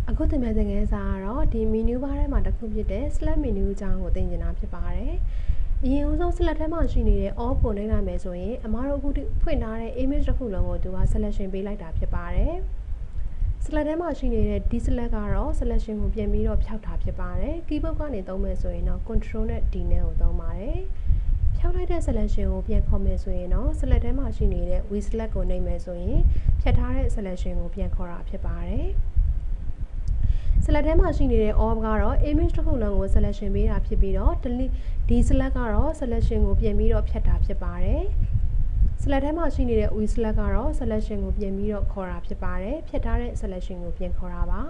အခုတင်ပြတဲ့ငယ်စာကတော့ဒီ menu bar ထဲမှာတစ်ခုဖြစ်တဲ့ select menu အကြောင်းကိုသင်ကျင်တာဖြစ်ပါတယ်။အရင်ဦးဆုံး select ထဲမှာရှိနေတဲ့ all ကိုနှိပ်လိုက်မယ်ဆိုရင်အမားတို့အခုဖွင့်ထားတဲ့ image တစ်ခုလုံးကိုသူက selection ပေးလိုက်တာဖြစ်ပါတယ်။ select ထဲမှာရှိနေတဲ့ deselect ကတော့ selection ကိုပြန်ပြီးတော့ဖြောက်တာဖြစ်ပါတယ်။ keyboard ကနေသုံးမယ်ဆိုရင်တော့ control နဲ့ D နဲ့ကိုသုံးပါတယ်။ဖြောက်လိုက်တဲ့ selection ကိုပြန်ခေါ်မယ်ဆိုရင်တော့ select ထဲမှာရှိနေတဲ့ we select ကိုနှိပ်မယ်ဆိုရင်ဖြတ်ထားတဲ့ selection ကိုပြန်ခေါ်တာဖြစ်ပါတယ်။ select ထဲမှာရှိနေတဲ့ all ကတော့ image တစ်ခုလုံးကို selection ပေးတာဖြစ်ပြီးတော့ deselect ကတော့ selection ကိုပြန်ပြီးတော့ဖြတ်တာဖြစ်ပါတယ်။ select ထဲမှာရှိနေတဲ့ we select ကတော့ selection ကိုပြန်ပြီးတော့ခေါ်တာဖြစ်ပါတယ်။ဖြတ်ထားတဲ့ selection ကိုပြန်ခေါ်တာပါ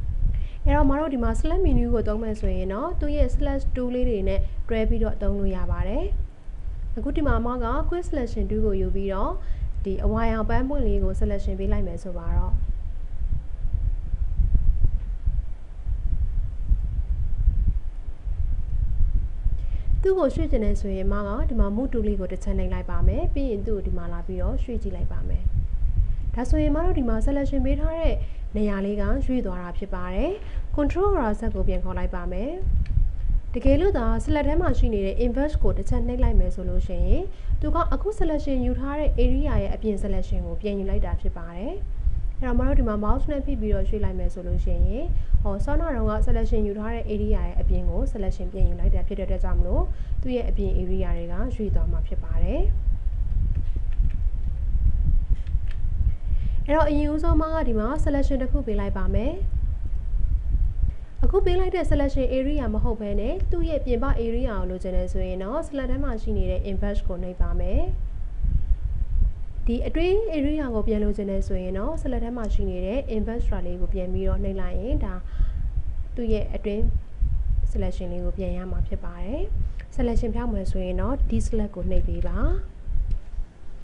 ။အဲ့တော့မတို့ဒီမှာ select menu ကိုသုံးမယ်ဆိုရင်တော့သူ့ရဲ့ select tool လေးတွေနဲ့တွဲပြီးတော့သုံးလို့ရပါတယ်။အခုဒီမှာအမက quick selection tool ကိုယူပြီးတော့ဒီအဝါရောင်ပန်းပွင့်လေးကို selection ပေးလိုက်မယ်ဆိုပါတော့သူ့ကိုရွှေ့ကျင်နေဆိုရင်မကဒီမှာ move tool လေးကိုတစ်ချက်နှိပ်လိုက်ပါမယ်ပြီးရင်သူ့ကိုဒီမှာလာပြီးတော့ရွှေ့ကြည့်လိုက်ပါမယ်ဒါဆိုရင်မတို့ဒီမှာ selection ပေးထားတဲ့နေရာလေးကရွှေ့သွားတာဖြစ်ပါတယ် control ဆက်ကိုပြန်ခေါ်လိုက်ပါမယ်တကယ်လို့သာ select ထဲမှာရှိနေတဲ့ inverse ကိုတစ်ချက်နှိပ်လိုက်မယ်ဆိုလို့ရှိရင်သူကအခု selection ယူထားတဲ့ area ရဲ့အပြင် selection ကိုပြန်ယူလိုက်တာဖြစ်ပါတယ်အဲ့တော့မတို့ဒီမှာ mouse နဲ့ဖိပြီးတော့ရွှေ့လိုက်မယ်ဆိုလို့ရှိရင်ဆောင်းနာတော့က selection ယူထားတဲ့ area ရဲ့အပြင်ကို selection ပြန်ယူလိုက်တာဖြစ်တဲ့အတွက်ကြောင့်မလို့သူ့ရဲ့အပြင် area တွေကရွှေ့သွားမှာဖြစ်ပါတယ်အဲ့တော့အရင်ဦးဆုံးမှာကဒီမှာ selection တစ်ခုပေးလိုက်ပါမယ်အခုပေးလိုက်တဲ့ selection area မဟုတ်ဘဲနဲ့သူ့ရဲ့ပြင်ပ area ကိုလိုချင်တယ်ဆိုရင်တော့ select ထဲမှာရှိနေတဲ့ inverse ကိုနှိပ်ပါမယ်ဒီအတွင်း area ကိုပြန်လိုချင်တယ်ဆိုရင်တော့ select ထဲမှာရှိနေတဲ့ inverse လေးကိုပြန်ပြီးတော့နှိပ်လိုက်ရင်ဒါသူ့ရဲ့အတွင်း selection လေးကိုပြန်ရမှာဖြစ်ပါတယ် selection ဖြောက်မယ်ဆိုရင်တော့ deselect ကိုနှိပ်ပေးပါ